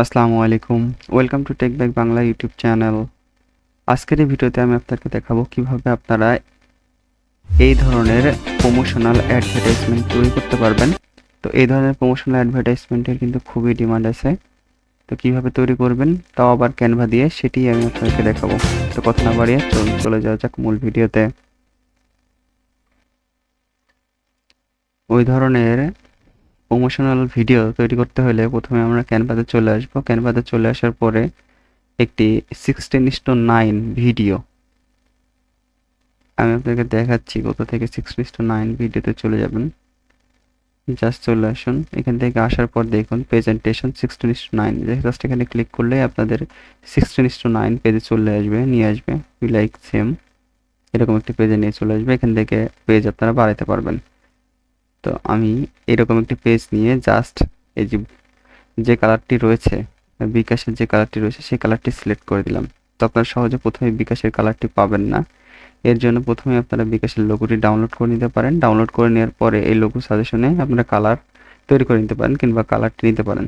আসসালামু আলাইকুম। Welcome to Techback Bangla YouTube channel. আজকের এই ভিডিওতে আমি আপনাদেরকে দেখাবো কিভাবে আপনারা এই ধরনের প্রমোশনাল অ্যাডভার্টাইজমেন্ট তৈরি করতে পারবেন। তো এই ধরনের প্রমোশনাল অ্যাডভার্টাইজমেন্টের কিন্তু খুবই ডিমান্ড আছে। তো কিভাবে তৈরি করবেন তাও আবার ক্যানভা দিয়ে, সেটিই আমি আপনাদেরকে দেখাবো। তো কথা না বাড়িয়ে চলুন চলে যাওয়া যাক মূল ভিডিওতে। ওই ধরনের প্রমোশনাল ভিডিও তৈরি করতে হলে প্রথমে আমরা ক্যানভাতে চলে আসবো। ক্যানভাতে চলে আসার পরে একটি 16:9 ভিডিও আমি আপনাকে দেখাচ্ছি। কোথা থেকে 6:9 ভিডিওতে চলে যাবেন, জাস্ট চলে আসুন। এখান থেকে আসার পর দেখুন প্রেজেন্টেশন 16:9, জাস্ট এখানে ক্লিক করলে আপনাদের 16:9 পেজে চলে আসবে, নিয়ে আসবে লাইক সেম এরকম একটি পেজে নিয়ে চলে আসবে। এখান থেকে পেজ আপনারা বাড়াতে পারবেন। তো আমি এরকম একটি পেজ নিয়ে জাস্ট এই যে যে কালারটি রয়েছে, বিকাশের যে কালারটি রয়েছে সেই কালারটি সিলেক্ট করে দিলাম। তো আপনারা সহজে প্রথমে বিকাশের কালারটি পাবেন না। এর জন্য প্রথমে আপনারা বিকাশের লোগোটি ডাউনলোড করে নিতে পারেন। ডাউনলোড করে নেওয়ার পরে এই লোগো সাজেশনে আপনারা কালার তৈরি করে নিতে পারেন কিংবা কালারটি নিতে পারেন।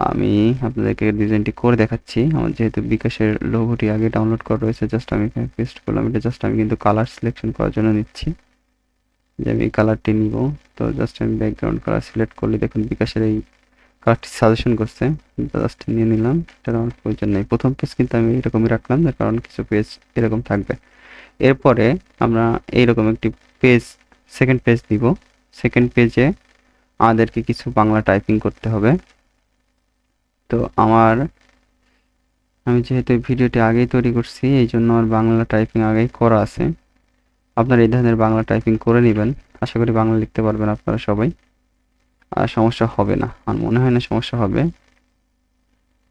আমি আপনাদেরকে ডিজাইনটি করে দেখাচ্ছি। আমার যেহেতু বিকাশের লোগোটি আগে ডাউনলোড করা রয়েছে, জাস্ট আমি এখানে পেস্ট করলাম। এটা জাস্ট আমি কিন্তু কালার সিলেকশন করার জন্য নিচ্ছি, যে আমি এই কালারটি নিব। তো জাস্ট আমি ব্যাকগ্রাউন্ড কালার সিলেক্ট করলে দেখুন বিকাশের এই কালারটি সাজেশন করছে, জাস্ট নিয়ে নিলাম। এটা আমার প্রয়োজন নেই। প্রথম পেজ কিন্তু আমি এরকমই রাখলাম, যার কারণ কিছু পেজ এরকম থাকবে। এরপরে আমরা এইরকম একটি পেজ, সেকেন্ড পেজ দিব। সেকেন্ড পেজে আমাদেরকে কিছু বাংলা টাইপিং করতে হবে। তো আমি যেহেতু ভিডিওটি আগেই তৈরি করছি, এই জন্য আমার বাংলা টাইপিং আগেই করা আছে। আপনারা এই ধরনের বাংলা টাইপিং করে নেবেন। আশা করি বাংলা লিখতে পারবেন আপনারা সবাই, আর সমস্যা হবে না। আমার মনে হয় না সমস্যা হবে,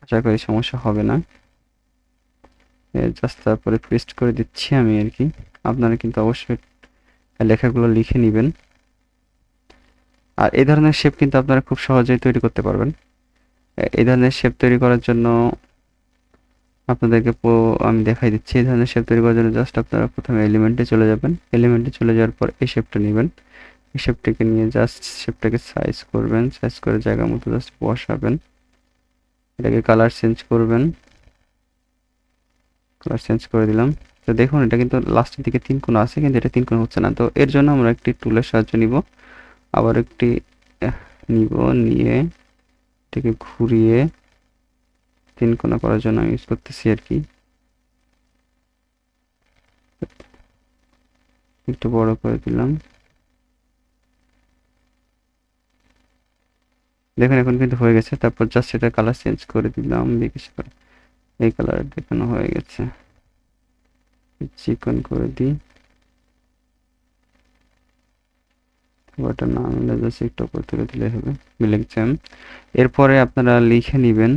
আশা করি সমস্যা হবে না। জাস্ট তারপরে পেস্ট করে দিচ্ছি আমি আর কি। আপনারা কিন্তু অবশ্যই লেখাগুলো লিখে নেবেন। আর এই ধরনের শেপ কিন্তু আপনারা খুব সহজেই তৈরি করতে পারবেন। এই ধরনের শেপ তৈরি করার জন্য আপনাদেরকে আমি দেখাই দিচ্ছি। এই ধরনের শেপ তৈরি করার জন্য জাস্ট আপনারা প্রথমে এলিমেন্টে চলে যাবেন। এলিমেন্টে চলে যাওয়ার পর এই শেপটা নেবেন। এই শেপটাকে নিয়ে জাস্ট শেপটাকে সাইজ করবেন, সাইজ করে জায়গা মতো জাস্ট বসাবেন। এটাকে কালার চেঞ্জ করবেন, কালার চেঞ্জ করে দিলাম। তো দেখুন এটা কিন্তু লাস্টের দিকে 3 কোণ আছে, কিন্তু এটা 3 কোণ হচ্ছে না। তো এর জন্য আমরা একটি টুলের সাহায্য নিব। আবার একটি নিয়ে এটাকে ঘুরিয়ে 3 কোণা করার জন্য আমি ইউজ করতেছি আর কি। একটু বড় করে দিলাম। দেখুন এখন কিন্তু হয়ে গেছে। তারপর জাস্ট এটা কালার চেঞ্জ করে দিলাম, বিকাশ করে এই কালার দেখানো হয়ে গেছে। চিকন করে দিই, ওটা না হলে জাস্ট একটু উপর তুলে দিলে হবে। লিখছেন, এরপরে আপনারা লিখে নেবেন।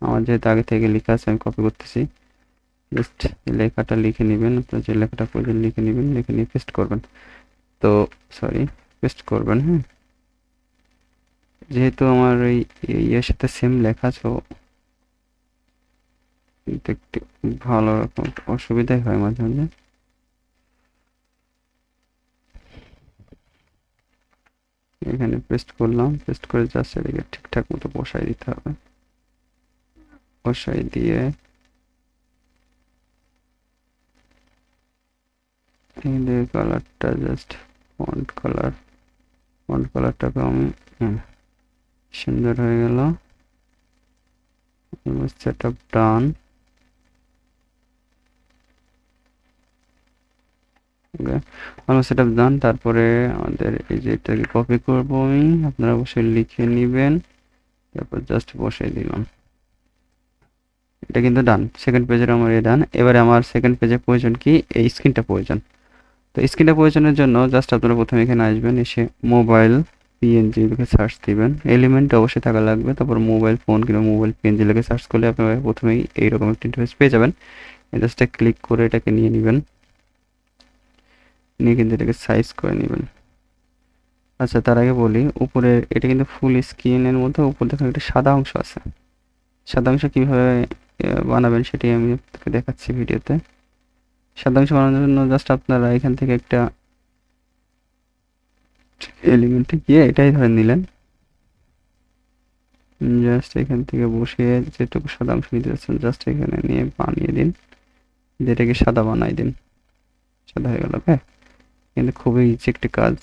আমার যেহেতু আগে থেকে লেখা আছে আমি কপি করতেছি। জাস্ট লেখাটা লিখে নেবেন, আপনার যে লেখাটা প্রয়োজন লিখে নেবেন, লিখে নিয়ে পেস্ট করবেন। তো সরি, পেস্ট করবেন। হ্যাঁ, যেহেতু আমার এই ইয়ের সাথে সেম লেখা, তো দেখতে ভালো রকম অসুবিধাই হয় মাঝে মাঝে। এখানে পেস্ট করলাম, পেস্ট করে জাস্ট এদিকে ঠিকঠাক মতো বসাই দিতে হবে। বসাই দিয়ে এই কালারটা জাস্ট ফন্ট কালারটাকে আমি সুন্দর হয়ে গেল। সেট আপ ডান। আমার সেট আপ ডান। তারপরে আমাদের এই যে এটাকে কপি করবো আমি, আপনারা অবশ্যই লিখে নেবেন। তারপর জাস্ট বসাই দিলাম। এটা কিন্তু ডান, সেকেন্ড পেজের আমার এই ডান। এবারে আমার সেকেন্ড পেজে প্রয়োজন কি, এই স্ক্রিনটা প্রয়োজন। তো স্ক্রিনটা প্রয়োজনের জন্য জাস্ট আপনারা প্রথমে এখানে আসবেন, এসে মোবাইল পিএনজি লিখে সার্চ দিবেন। এলিমেন্ট অবশ্যই থাকা লাগবে। তারপর মোবাইল ফোন কিংবা মোবাইল পিএনজি লিখে সার্চ করলে আপনারা প্রথমেই এইরকম একটা ইন্টারফেস পেয়ে যাবেন। জাস্ট ক্লিক করে এটাকে নিয়ে নেবেন, নিয়ে কিন্তু এটাকে সাইজ করে নেবেন। আচ্ছা, তার আগে বলি, উপরে এটা কিন্তু ফুল স্ক্রিনের মধ্যে উপর দেখুন একটা সাদা অংশ আছে। সাদা অংশ কীভাবে বানাবেন সেটি আমি আপনাকে দেখাচ্ছি ভিডিওতে। সাদা অংশ বানানোর জন্য জাস্ট আপনারা এখান থেকে একটা এলিমেন্টে গিয়ে এটাই ধরে নিলেন, জাস্ট এখান থেকে বসিয়ে যেটুকু সাদা অংশ নিতে যাচ্ছেন জাস্ট এখানে নিয়ে বানিয়ে দিন, যেটাকে সাদা বানাই দিন, সাদা হয়ে গেল। ওকে, কিন্তু খুবই ইজি একটি কাজ,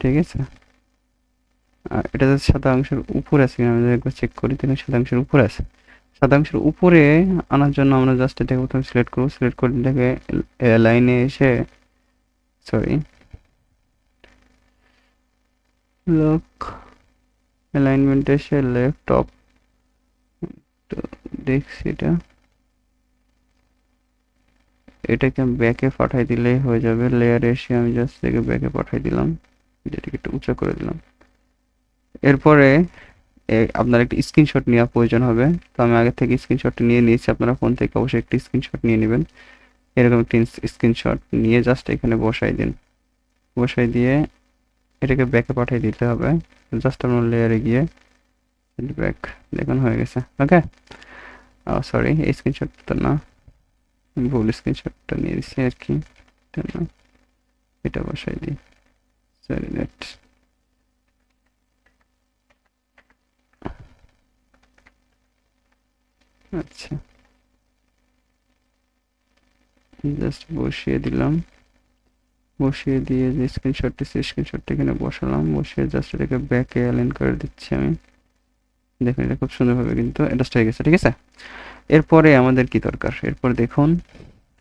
ঠিক আছে। আর এটা যদি সাদা অংশের উপরে আছে কিনা আমি যদি একবার চেক করি, তাহলে সাদা অংশের উপরে আছে। সাদা অংশের উপরে আনার জন্য আমরা জাস্ট এটাকে প্রথমে সিলেক্ট করবো, সিলেক্ট করে এটাকে লাইনে এসে, সরি, লক অ্যালাইনমেন্ট এসে লেফট টপ, তো দেখছি এটাকে আমি ব্যাকে পাঠাই দিলেই হয়ে যাবে। লেয়ারে এসে আমি জাস্ট থেকে ব্যাকে পাঠাই দিলাম, যেটাকে একটু উঁচা করে দিলাম। এরপরে আপনার একটি স্ক্রিনশট নেওয়া প্রয়োজন হবে। তো আমি আগে থেকে স্ক্রিনশটটা নিয়ে নিয়েছি, আপনারা ফোন থেকে অবশ্যই একটি স্ক্রিনশট নিয়ে নেবেন। এরকম একটি স্ক্রিনশট নিয়ে জাস্ট এখানে বসাই দিন, বসাই দিয়ে এটাকে ব্যাকে পাঠিয়ে দিতে হবে। জাস্ট আপনার লেয়ারে গিয়ে ব্যাক, দেখুন হয়ে গেছে। ওকে, সরি, এই স্ক্রিনশটটা না, ভুল স্ক্রিনশটটা নিয়ে দিচ্ছি আর কি, এটা না, এটা বসাই দিই, সরি নেট। আচ্ছা, জাস্ট বসিয়ে দিলাম, বসিয়ে দিয়ে যে স্ক্রিনশটটি সেই স্ক্রিনশটটা এখানে বসালাম, বসিয়ে জাস্ট এটাকে ব্যাকে অ্যালাইন করে দিচ্ছি আমি। দেখুন এটা খুব সুন্দরভাবে কিন্তু অ্যাডজাস্ট হয়ে গেছে, ঠিক আছে। এরপরে আমাদের কি দরকার, এরপর দেখুন,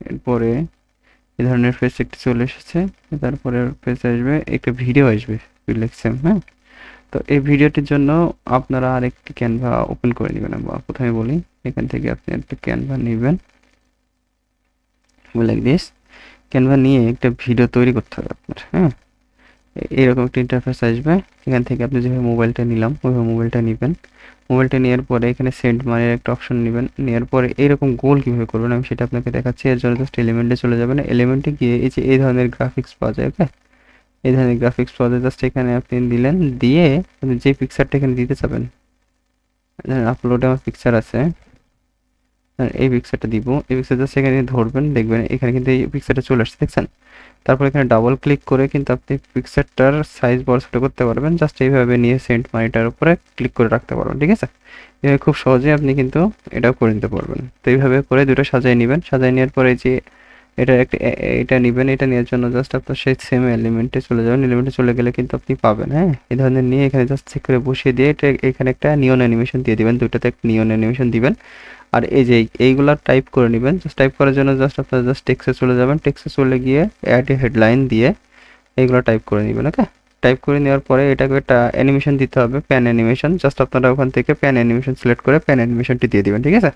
এরপরে এই ধরনের ফেস একটি চলে এসেছে। তারপরে ফেস আসবে, একটা ভিডিও আসবে রিলেক্সেম, হ্যাঁ। তো এই ভিডিওটির জন্য আপনারা আরেকটি ক্যানভা ওপেন করে নেবেন। বা প্রথমে বলি, এখান থেকে আপনি একটা ক্যানভা নেবেন, লাইক দিস। ক্যানভা নিয়ে একটা ভিডিও তৈরি করতে হবে আপনার, হ্যাঁ। এরকম একটা ইন্টারফেস আসবে। এখান থেকে আপনি যেভাবে মোবাইলটা নিলাম ওইভাবে মোবাইলটা নেবেন। মোবাইলটা নেওয়ার পরে এখানে সেন্ড মানির একটা অপশন নেবেন। নেওয়ার পরে এরকম গোল কীভাবে করবেন আমি সেটা আপনাকে দেখাচ্ছি। এর জন্য জাস্ট এলিমেন্টে চলে যাবেন, এলিমেন্টে গিয়ে এই যে এই ধরনের গ্রাফিক্স পাওয়া যায়, ওকে, এই ধরনের গ্রাফিক্স পাওয়া যায়। জাস্ট এখানে আপনি দিলেন, দিয়ে আপনি যে পিকচারটা এখানে দিতে চাবেন, আপলোডে আমার পিকচার আছে, এই পিকচারটা দিব। এই পিকচারটা সেখানে ধরবেন, দেখবেন এখানে কিন্তু এই পিকচারটা চলে আসছে, দেখছেন। তারপর এখানে ডাবল ক্লিক করে কিন্তু আপনি পিকচারটার সাইজ বড় ছোট করতে পারবেন। জাস্ট এইভাবে নিয়ে সেন্ড মানিটার উপরে ক্লিক করে রাখতে পারবেন, ঠিক আছে। এভাবে খুব সহজেই আপনি কিন্তু এটাও করে নিতে পারবেন। তো এইভাবে করে দুটো সাজিয়ে নেবেন। সাজিয়ে নেওয়ার পরে যে এটা একটা এটা নেবেন, এটা নেওয়ার জন্য জাস্ট আপনার সেই সেম এলিমেন্টে চলে যাবেন। এলিমেন্টে চলে গেলে কিন্তু আপনি পাবেন, হ্যাঁ। এই ধরনের নিয়ে এখানে জাস্ট চেক করে বসিয়ে দিয়ে এটা এখানে একটা নিয়ন অ্যানিমেশন দিয়ে দিবেন, দুটোতে একটা নিয়ন অ্যানিমেশন দিবেন। আর এই যে এইগুলা টাইপ করে নেবেন। জাস্ট টাইপ করার জন্য জাস্ট আপনারা জাস্ট টেক্সটে চলে যাবেন, টেক্সটে চলে গিয়ে অ্যাড এ হেডলাইন দিয়ে এইগুলো টাইপ করে নেবেন, ওকে। টাইপ করে নেওয়ার পরে এটাকে একটা অ্যানিমেশন দিতে হবে, প্যান অ্যানিমেশন। জাস্ট আপনারা ওখান থেকে প্যান অ্যানিমেশন সিলেক্ট করে প্যান অ্যানিমেশনটি দিয়ে দিবেন, ঠিক আছে।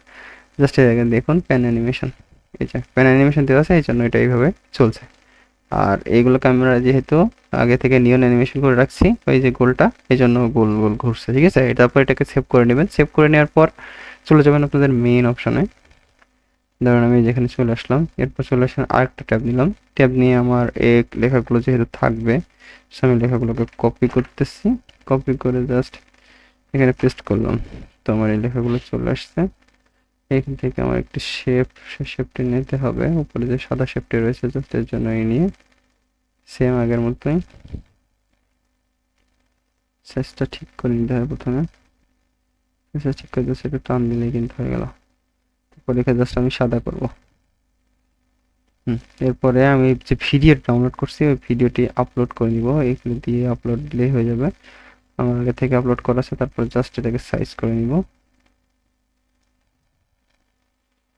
জাস্ট দেখুন প্যান অ্যানিমেশন, এই যে প্যান অ্যানিমেশন দেওয়া আছে, এই জন্য এটা এইভাবে চলছে। আর এইগুলোকে আমরা যেহেতু আগে থেকে নিয়ন অ্যানিমেশন করে রাখছি ওই যে গোলটা, এই জন্য গোল গোল ঘুরছে, ঠিক আছে। তারপর এটাকে সেভ করে নেবেন। সেভ করে নেওয়ার পর চলে যাবেন আপনাদের মেইন অপশনে। ধরুন আমি যেখানে চলে আসলাম, এরপর চলে আসলাম আরেকটা ট্যাব নিলাম। ট্যাব নিয়ে আমার এই লেখাগুলো যেহেতু থাকবে, আমি লেখাগুলোকে কপি করতেছি। কপি করে জাস্ট এখানে পেস্ট করলাম। তো আমার এই লেখাগুলো চলে আসছে। এখান থেকে আমার একটি শেপ, সে শেপটি নিতে হবে। উপরে যে সাদা শেপটি রয়েছে জাস্ট এর জন্য এই নিয়ে সেম আগের মতোই সাইজটা ঠিক করে নিতে হবে। প্রথমে সাইজটা ঠিক করে জাস্ট একটু টান দিলেই কিন্তু হয়ে গেল। তারপর এখানে জাস্ট আমি সাদা করব। এরপরে আমি যে ভিডিও ডাউনলোড করছি ওই ভিডিওটি আপলোড করে নিব। এখানে দিয়ে আপলোড দিলেই হয়ে যাবে। আমার আগে থেকে আপলোড করা আছে। তারপর জাস্ট এটাকে সাইজ করে নিব,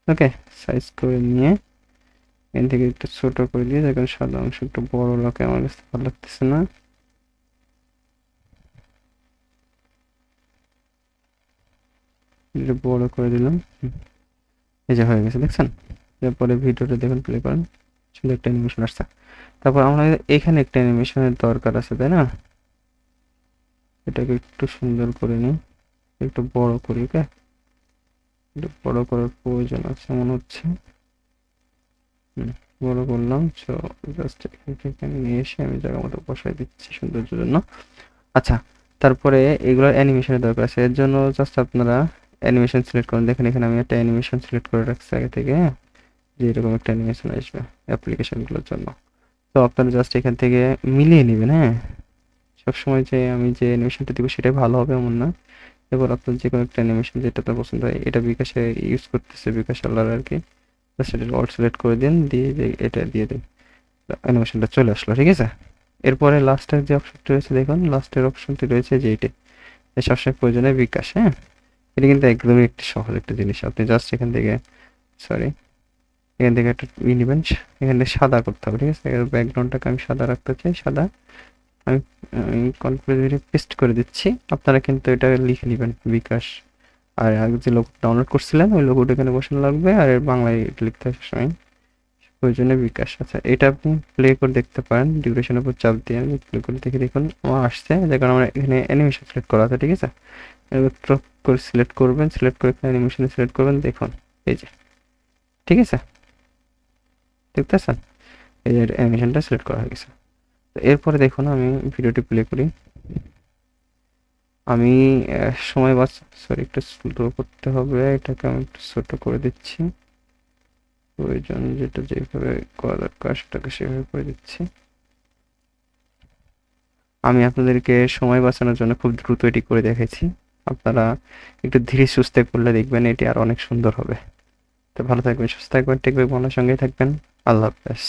ওকে। সাইজ করে নিয়ে এখান থেকে একটু ছোট করে দিয়ে, দেখুন সাদা অংশ একটু বড় লাগে, আমার কাছে ভালো লাগতেছে না। একটু বড় করে দিলাম, এই যে হয়ে গেছে, দেখছেন। এরপরে ভিডিওটা দেখুন, প্লে করেন, সুন্দর একটা অ্যানিমেশন আসছে। তারপর আমরা এখানে একটা অ্যানিমেশনের দরকার আছে, তাই না। এটাকে একটু সুন্দর করে নিই, একটু বড় করি, ওকে। একটু বড় করার প্রয়োজন আছে মনে হচ্ছে। বড় করলাম। সো জাস্ট এখানে নিয়ে এসে আমি জায়গা মতো বসাই দিচ্ছি সৌন্দর্যের জন্য। আচ্ছা, তারপরে এগুলোর অ্যানিমেশনের দরকার আছে। এর জন্য জাস্ট আপনারা অ্যানিমেশন সিলেক্ট করুন। দেখেন এখানে আমি একটা অ্যানিমেশন সিলেক্ট করে রাখছি আগে থেকে, হ্যাঁ, যে এরকম একটা অ্যানিমেশন আসবে অ্যাপ্লিকেশনগুলোর জন্য। তো আপনারা জাস্ট এখান থেকে মিলিয়ে নেবেন, হ্যাঁ, সবসময় যে আমি যে অ্যানিমেশনটা দিব সেটাই ভালো হবে এমন না। এবার আপনার যে কোনো একটা অ্যানিমেশন যেটা আপনার পছন্দ হয়, এটা বিকাশে ইউজ করতেছে, বিকাশ আল্লাহর আর কি, সেটা অল সিলেক্ট করে দিন, দিয়ে এটা দিয়ে দিন, অ্যানিমেশনটা চলে আসলো, ঠিক আছে। এরপরে লাস্টের যে অপশনটি রয়েছে দেখুন, লাস্টের অপশনটি রয়েছে যে এইটা, সবসময় প্রয়োজনে বিকাশ, হ্যাঁ। এটা কিন্তু একদমই একটি সহজ একটা জিনিস, আপনি জাস্ট এখান থেকে, সরি, এখান থেকে একটা নেবেন, এখান থেকে সাদা করতে হবে, ঠিক আছে। এর ব্যাকগ্রাউন্ডটাকে আমি সাদা রাখতে চাই, সাদা। আমি কনফিগারে পেস্ট করে দিচ্ছি, আপনারা কিন্তু এটা লিখে নেবেন বিকাশ। আর আগে যে লোগো ডাউনলোড করছিলেন ওই লোগোটা এখানে বসানো লাগবে, আর এর বাংলায় লিখতে হবে সবসময়, প্রয়োজনে বিকাশ। আচ্ছা, এটা আপনি প্লে করে দেখতে পারেন, ডিউরেশনের উপর চাপ দিয়ে আমি প্লে করে দেখে দেখুন আমার আসছে, যে কারণে আমার এখানে অ্যানিমেশন সিলেক্ট করা আছে, ঠিক আছে। এবার ক্রপ করে সিলেক্ট করবেন, সিলেক্ট করে অ্যানিমেশনে সিলেক্ট করবেন, দেখুন এই যে, ঠিক আছে, দেখতেছেন, এই যে অ্যানিমেশনটা সিলেক্ট করা হয়ে গেছে। এরপরে দেখুন আমি ভিডিওটি প্লে করি, আমি সময় বাঁচ, সরি একটু স্লো করতে হবে, এটাকে আমি একটু ছোট করে দিচ্ছি, প্রয়োজন যেটা যেভাবে করা দরকার সেটাকে সেভাবে করে দিচ্ছি। আমি আপনাদেরকে সময় বাঁচানোর জন্য খুব দ্রুত এটি করে দেখেছি, আপনারা একটু ধীরে সুস্থে করলে দেখবেন এটি আর অনেক সুন্দর হবে। তো ভালো থাকবেন, সুস্থ থাকবেন, টেকব্যাক বাংলার সঙ্গেই থাকবেন। আল্লাহ হাফেজ।